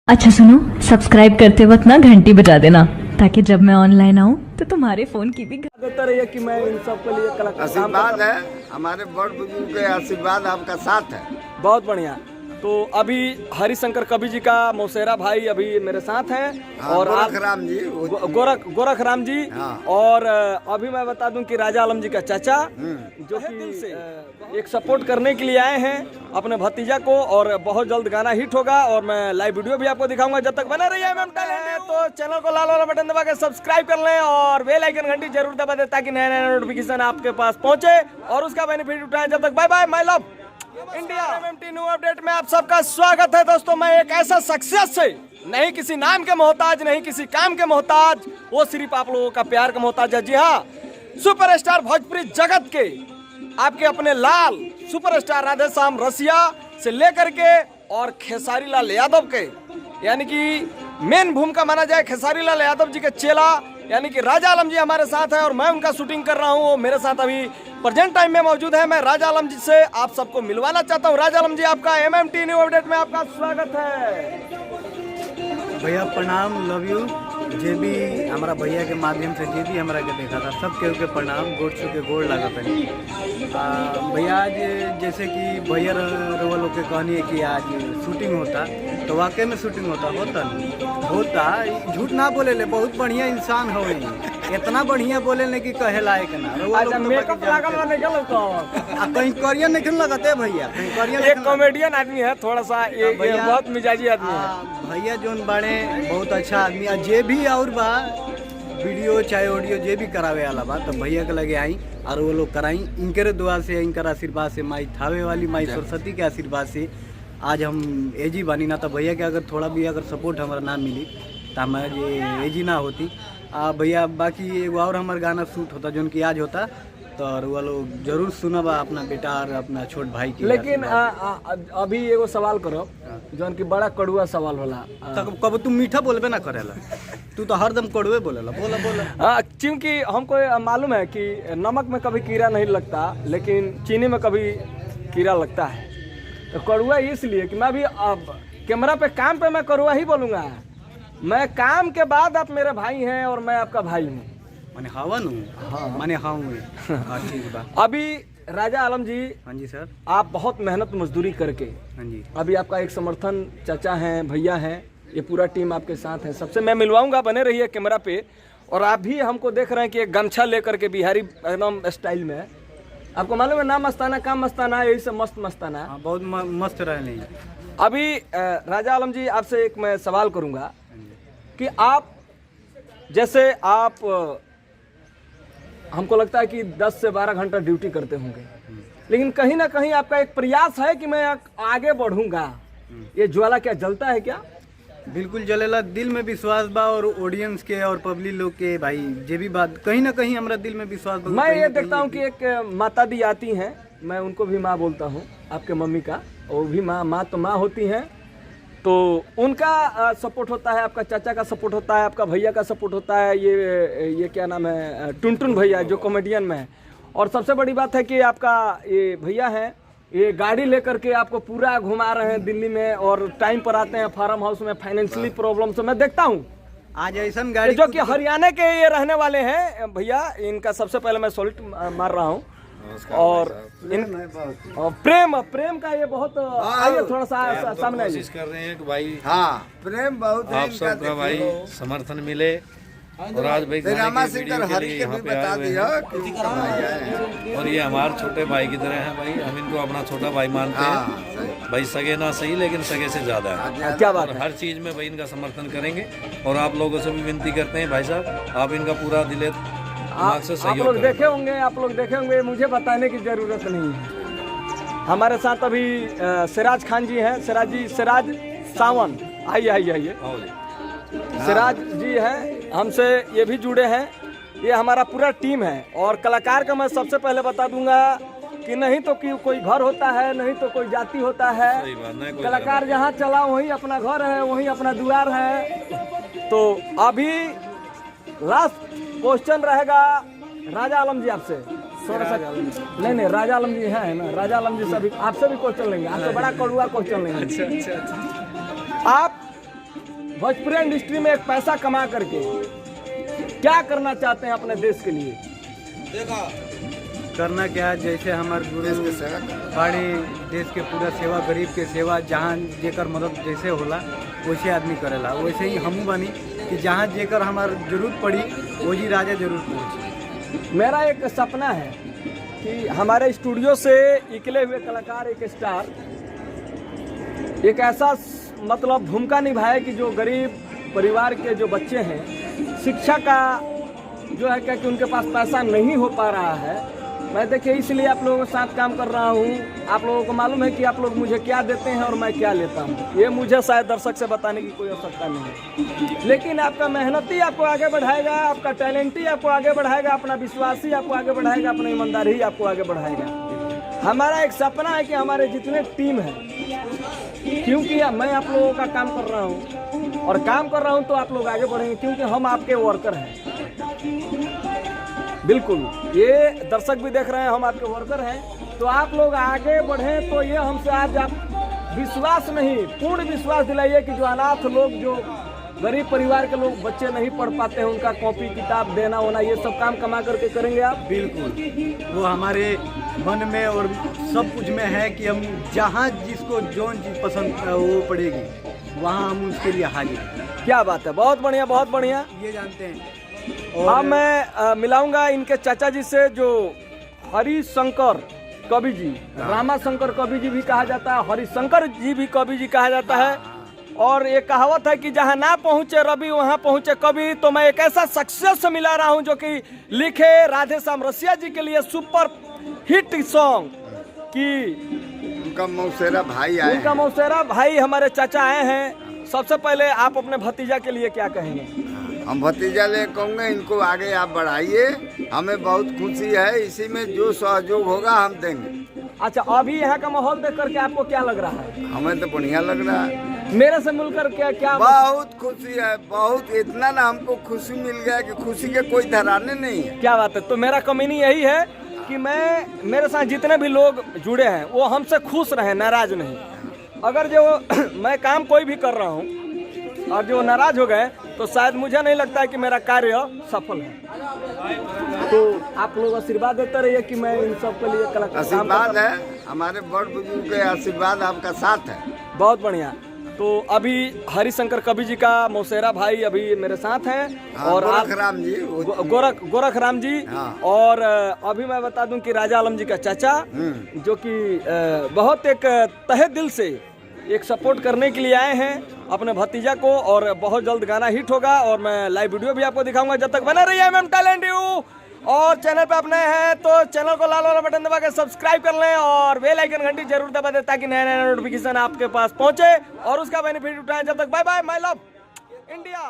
अच्छा सुनो, सब्सक्राइब करते वक्त ना घंटी बजा देना ताकि जब मैं ऑनलाइन आऊँ तो तुम्हारे फोन की भी देता रहिए कि मैं इन सब के लिए आशीर्वाद है, हमारे बड़ बुजुर्ग के आशीर्वाद आपका साथ है। बहुत बढ़िया। तो अभी हरिशंकर कवि जी का मौसेरा भाई अभी मेरे साथ हैं और गोरखराम जी गोरखराम जी। हाँ। और अभी मैं बता दूं कि राजा आलम जी का चाचा जो कि एक सपोर्ट करने के लिए आए हैं अपने भतीजा को, और बहुत जल्द गाना हिट होगा और मैं लाइव वीडियो भी आपको दिखाऊंगा। जब तक बने रहिए MM टैलेंट, तो चैनल को लाल वाला बटन दबा के सब्सक्राइब कर लें और बेल आइकन घंटी जरूर दबा दें ताकि नया नया नोटिफिकेशन आपके पास पहुंचे और उसका बेनिफिट उठाएं। जब तक bye bye, my love India. MMT new update में आप सबका स्वागत है दोस्तों। मैं एक ऐसा सक्सेस से नहीं किसी नाम के मोहताज, नहीं किसी काम के मोहताज, वो सिर्फ आप लोगों का प्यार का मोहताज है। जी हाँ, सुपरस्टार भोजपुरी जगत के आपके अपने लाल सुपरस्टार राधेश्याम रसिया से लेकर के और खेसारी लाल यादव के, यानी कि मेन भूमिका माना जाए खेसारी लाल यादव जी के चेला यानी कि राजा आलम जी हमारे साथ है और मैं उनका शूटिंग कर रहा हूँ। मेरे साथ अभी प्रेजेंट टाइम में मौजूद है। मैं राजा आलम जी से आप सबको मिलवाना चाहता हूँ। राजा आलम जी, आपका MMT न्यू अपडेट में आपका स्वागत है। भैया प्रणाम, लव यू। जे भी हमारा भैया के माध्यम से जे भी हमारा के देखा था सब के प्रणाम, गोड़ छू के गोड़ लागत है। भैया आज जैसे कि भैया रवा लोग के कहनी है कि आज शूटिंग होता, तो वाकई में शूटिंग होता झूठ ना बोले ले, बहुत बढ़िया इंसान हो, इतना बढ़िया बोले ले कि कहे लायक ना। मेकअप लागल ना निकल कहीं करियर नहीं लगते भैया, कहीं करियर। एक कॉमेडियन आदमी है, थोड़ा सा ये बहुत मिजाजी आदमी है भैया। जोन बड़े बहुत अच्छा आदमी है, जे भी और बा वीडियो चाहे ऑडियो जे भी करावे वाला बा, तो भैया के लगे आई और वो लोग कराई। इनके दुआ से, इनकर आशीर्वाद से, माई थावे वाली माई सरस्वती के आशीर्वाद से आज हम एजी बानी ना। तो भैया के अगर थोड़ा भी अगर सपोर्ट हमारा ना मिली तो हमारे ये एजी ना होती। भैया बाकी एगो और हमारा गाना शूट होता जो कि आज होता, तो वो लोग जरूर सुनबा अपना बेटा और अपना छोट भाई की। लेकिन अभी एगो सवाल करो जौन की बड़ा कड़ुआ सवाल होला। कब तुम मीठा बोलबे ना करेला, तू तो हरदम कड़ुए बोलेला। बोला क्योंकि हमको मालूम है कि नमक में कभी कीड़ा नहीं लगता, लेकिन चीनी में कभी कीड़ा लगता है। तो कड़ुआ इसलिए कि मैं अभी कैमरा पे काम पे मैं कड़ुआ ही बोलूँगा। मैं काम के बाद आप मेरे भाई हैं और मैं आपका भाई हूँ। माने हवन हूँ। हाँ माने हाँ हूँ। ठीक बा। अभी राजा आलम जी, हाँ जी सर, आप बहुत मेहनत मजदूरी करके, हाँ जी, अभी आपका एक समर्थन चाचा हैं, भैया हैं, ये पूरा टीम आपके साथ है। सबसे मैं मिलवाऊंगा, बने रहिए कैमरा पे। और आप भी हमको देख रहे हैं कि एक गमछा लेकर के बिहारी एकदम स्टाइल में, आपको मालूम है ना, मस्ताना काम मस्ताना, यही सब मस्त मस्ताना। हाँ, बहुत मस्त रहे। अभी राजा आलम जी, आपसे एक मैं सवाल करूंगा कि आप जैसे आप हमको लगता है कि 10 से 12 घंटा ड्यूटी करते होंगे, लेकिन कहीं ना कहीं आपका एक प्रयास है कि मैं आगे बढ़ूंगा। ये ज्वाला क्या जलता है क्या? बिल्कुल जलेला, दिल में विश्वास बा और ऑडियंस के और पब्लिक लोग के भाई जे भी बात कहीं ना कहीं हमारा दिल में विश्वास बा। मैं ये देखता हूँ कि एक माता दी आती हैं, मैं उनको भी माँ बोलता हूँ, आपके मम्मी का, वो भी माँ तो माँ होती हैं, तो उनका सपोर्ट होता है, आपका चाचा का सपोर्ट होता है, आपका भैया का सपोर्ट होता है। ये क्या नाम है, टुनटुन भैया जो कॉमेडियन में है। और सबसे बड़ी बात है कि आपका ये भैया हैं, ये गाड़ी लेकर के आपको पूरा घुमा रहे हैं दिल्ली में और टाइम पर आते हैं फार्म हाउस में। फाइनेंशियली प्रॉब्लम से मैं देखता हूँ आज ऐसा गाड़ी जो कि हरियाणा के ये रहने वाले हैं भैया, इनका सबसे पहले मैं सॉल्यूट मार रहा हूँ। और प्रेम का ये बहुत, आइए थोड़ा सा सामने कोशिश कर रहे हैं कि भाई हाँ, प्रेम बहुत है आप सबका भाई समर्थन मिले। और आज भाई रामा सिंह हरि के भी बता दिया कि और ये हमारे छोटे भाई की तरह हैं भाई, हम इनको अपना छोटा भाई मानते हैं भाई, सगे ना सही लेकिन सगे से ज्यादा है। क्या बात और है? हर चीज में भाई इनका समर्थन करेंगे और आप लोगों से भी विनती करते हैं भाई साहब, आप इनका पूरा दिले आप लोग देखे होंगे, मुझे बताने की जरूरत नहीं है। हमारे साथ अभी सिराज खान जी हैं, सिराज सावन, आइए सिराज जी हैं, हमसे ये भी जुड़े हैं। ये हमारा पूरा टीम है। और कलाकार का मैं सबसे पहले बता दूंगा कि नहीं तो कि कोई घर होता है, नहीं तो कोई जाति होता है। कलाकार जहाँ चला वहीं अपना घर है, वहीं अपना द्वार है। तो अभी लास्ट क्वेश्चन रहेगा राजा आलम जी आपसे, थोड़ा सा नहीं राजा आलम जी है ना, राजा आलम जी से भी आपसे भी क्वेश्चन लेंगे, आपसे बड़ा कड़ुआ क्वेश्चन लेंगे। आप भोजपुरी इंडस्ट्री में एक पैसा कमा करके क्या करना चाहते हैं अपने देश के लिए? करना क्या है, जैसे हमारे गुरु बड़े देश के पूरा सेवा, गरीब के सेवा, जहाँ जेकर मदद जैसे होला वैसे आदमी करेला। वैसे ही हमू बनी कि जहाँ जेकर हमार जरूरत पड़ी वो जी राजा जरूर पहुँची। मेरा एक सपना है कि हमारे स्टूडियो से निकले हुए कलाकार, एक स्टार, एक ऐसा मतलब भूमिका निभाए कि जो गरीब परिवार के जो बच्चे हैं, शिक्षा का जो है क्या कि उनके पास पैसा नहीं हो पा रहा है। मैं देखिए इसलिए आप लोगों के साथ काम कर रहा हूँ। आप लोगों को मालूम है कि आप लोग मुझे क्या देते हैं और मैं क्या लेता हूँ। ये मुझे शायद दर्शक से बताने की कोई आवश्यकता नहीं है, लेकिन आपका मेहनत ही आपको आगे बढ़ाएगा, आपका टैलेंट ही आपको आगे बढ़ाएगा, अपना विश्वास ही आपको आगे बढ़ाएगा, अपनी ईमानदारी ही आपको आगे बढ़ाएगा। हमारा एक सपना है कि हमारे जितने टीम है, क्योंकि मैं आप लोगों का काम कर रहा हूँ और काम कर रहा हूँ तो आप लोग आगे बढ़ेंगे, क्योंकि हम आपके वर्कर हैं। बिल्कुल, ये दर्शक भी देख रहे हैं, हम आपके वर्कर हैं, तो आप लोग आगे बढ़ें। तो ये हमसे आज आप विश्वास नहीं, पूर्ण विश्वास दिलाइए कि जो अनाथ लोग, जो गरीब परिवार के लोग, बच्चे नहीं पढ़ पाते हैं, उनका कॉपी किताब देना होना, ये सब काम कमा करके करेंगे आप। बिल्कुल, वो हमारे मन में और सब कुछ में है कि हम जहाँ जिसको जौन चीज़ पसंद वो पड़ेगी वहाँ हम उसके लिए हाजिर हैं। क्या बात है, बहुत बढ़िया, बहुत बढ़िया। ये जानते हैं। हाँ, मैं मिलाऊंगा इनके चाचा जी से, जो हरिशंकर कवि जी, रामाशंकर कवि जी भी कहा जाता है, हरिशंकर जी भी कवि जी कहा जाता है। और एक कहावत है कि जहाँ ना पहुँचे रवि वहाँ पहुँचे कवि। तो मैं एक ऐसा सक्सेस से मिला रहा हूँ जो कि लिखे राधे श्याम रसिया जी के लिए सुपर हिट सॉन्ग की उनका मौसेरा भाई आए, उनका मौसेरा भाई हमारे चाचा आए हैं। सबसे पहले आप अपने भतीजा के लिए क्या कहेंगे? हम भतीजा ले कहूँगे इनको आगे आप बढ़ाइए, हमें बहुत खुशी है, इसी में जो सहयोग होगा हम देंगे। अच्छा, अभी यहाँ का माहौल देख करके आपको क्या लग रहा है? हमें तो बढ़िया लग रहा है, मेरे से मिलकर क्या बहुत खुशी है, बहुत, इतना ना हमको खुशी मिल गया कि खुशी के कोई धराने नहीं है। क्या बात है। तो मेरा कमीनी यही है कि मेरे साथ जितने भी लोग जुड़े हैं वो हमसे खुश रहे, नाराज नहीं। अगर जो मैं काम कोई भी कर रहा हूँ और जो नाराज हो गए तो शायद मुझे नहीं लगता है कि मेरा कार्य सफल है। तो आप लोग आशीर्वाद देते रहिए कि मैं इन सब के लिए कलाकार। आशीर्वाद है, हमारे बड़ बुजुर्ग के आशीर्वाद आपका साथ है। बहुत बढ़िया। तो अभी हरिशंकर कवि जी का मौसेरा भाई अभी मेरे साथ हैं, और गोरखराम जी, गोरखराम जी। हाँ। और अभी मैं बता दूं कि राजा आलम जी का चाचा, जो कि बहुत एक तहे दिल से एक सपोर्ट करने के लिए आए हैं अपने भतीजा को, और बहुत जल्द गाना हिट होगा और मैं लाइव वीडियो भी आपको दिखाऊंगा। जब तक बने रहिए MM टैलेंट यू। और चैनल पे आप नए हैं तो चैनल को लाल वाला बटन दबा के सब्सक्राइब कर लें और बेल आइकन घंटी जरूर दबा दें ताकि नए नए नोटिफिकेशन आपके पास पहुंचे और उसका बेनिफिट उठाएं। जब तक bye bye, my love India.